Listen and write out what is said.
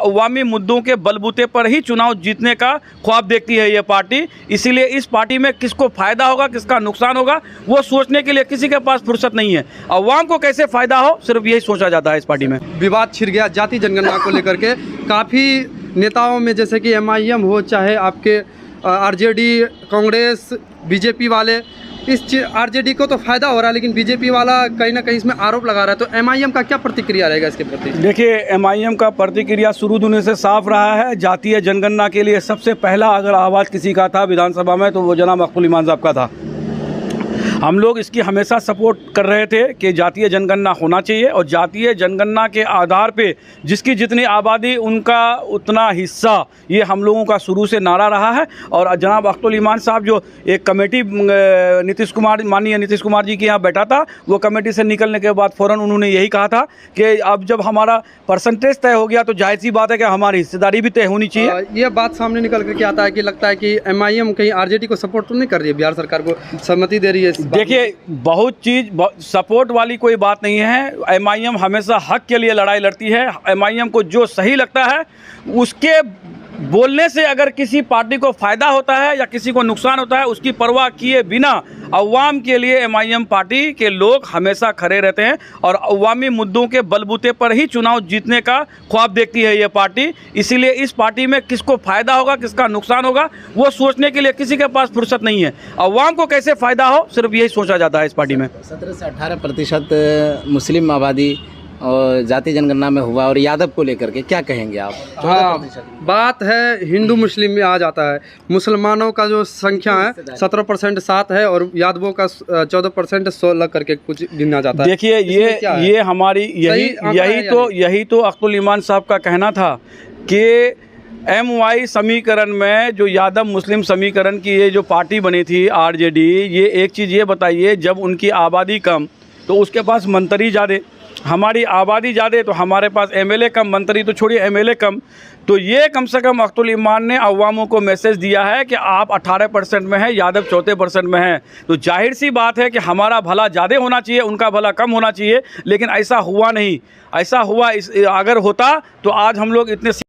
अवामी मुद्दों के बलबूते पर ही चुनाव जीतने का ख्वाब देखती है ये पार्टी। इसीलिए इस पार्टी में किसको फ़ायदा होगा, किसका नुकसान होगा, वो सोचने के लिए किसी के पास फुर्सत नहीं है। अवाम को कैसे फ़ायदा हो, सिर्फ यही सोचा जाता है इस पार्टी में। विवाद छिड़ गया जाति जनगणना को लेकर के। काफ़ी नेताओं में जैसे कि MIM हो, चाहे आपके RJD, कांग्रेस, BJP वाले, इस RJD को तो फ़ायदा हो रहा है, लेकिन BJP वाला कहीं ना कहीं इसमें आरोप लगा रहा है। तो MIM का क्या प्रतिक्रिया रहेगा इसके प्रति? देखिए, MIM का प्रतिक्रिया शुरू होने से साफ रहा है। जातीय जनगणना के लिए सबसे पहला अगर आवाज़ किसी का था विधानसभा में, तो वो जनाब अख्तुल ईमान साहब का था। हम लोग इसकी हमेशा सपोर्ट कर रहे थे कि जातीय जनगणना होना चाहिए, और जातीय जनगणना के आधार पे जिसकी जितनी आबादी उनका उतना हिस्सा, ये हम लोगों का शुरू से नारा रहा है। और जनाब अख्तुल ईमान साहब जो एक कमेटी माननीय नीतीश कुमार जी के यहाँ बैठा था, वो कमेटी से निकलने के बाद फ़ौरन उन्होंने यही कहा था कि अब जब हमारा परसेंटेज तय हो गया तो जाहिर सी बात है कि हमारी हिस्सेदारी भी तय होनी चाहिए। ये बात सामने निकल करके आता है कि लगता है कि MIM कहीं RJD को सपोर्ट तो नहीं कर रही है, बिहार सरकार को सहमति दे रही है। देखिए, बहुत चीज़ सपोर्ट वाली कोई बात नहीं है। MIM हमेशा हक के लिए लड़ाई लड़ती है। MIM को जो सही लगता है उसके बोलने से अगर किसी पार्टी को फ़ायदा होता है या किसी को नुकसान होता है, उसकी परवाह किए बिना अवाम के लिए MIM पार्टी के लोग हमेशा खड़े रहते हैं, और अवामी मुद्दों के बलबूते पर ही चुनाव जीतने का ख्वाब देखती है ये पार्टी। इसीलिए इस पार्टी में किसको फ़ायदा होगा, किसका नुकसान होगा, वो सोचने के लिए किसी के पास फुर्सत नहीं है। अवाम को कैसे फ़ायदा हो, सिर्फ यही सोचा जाता है इस पार्टी में। 17 से 18% मुस्लिम आबादी और जाति जनगणना में हुआ, और यादव को लेकर के क्या कहेंगे आप? हाँ, बात है हिंदू मुस्लिम में आ जाता है। मुसलमानों का जो संख्या है 17% 7 है, और यादवों का 14% 16 करके कुछ गिना जाता है। देखिए, ये हमारी यही तो अख्तुल ईमान साहब का कहना था कि MY समीकरण में जो यादव मुस्लिम समीकरण की ये जो पार्टी बनी थी RJD, ये एक चीज़ ये बताइए, जब उनकी आबादी कम तो उसके पास मंत्री ज़्यादा, हमारी आबादी ज़्यादा तो हमारे पास MLA कम, मंत्री तो छोड़िए MLA कम। तो ये कम से कम अख्तुल ईमान ने अवामों को मैसेज दिया है कि आप 18% में हैं, यादव 14% में हैं। तो जाहिर सी बात है कि हमारा भला ज़्यादा होना चाहिए, उनका भला कम होना चाहिए, लेकिन ऐसा हुआ नहीं। ऐसा हुआ अगर होता तो आज हम लोग इतने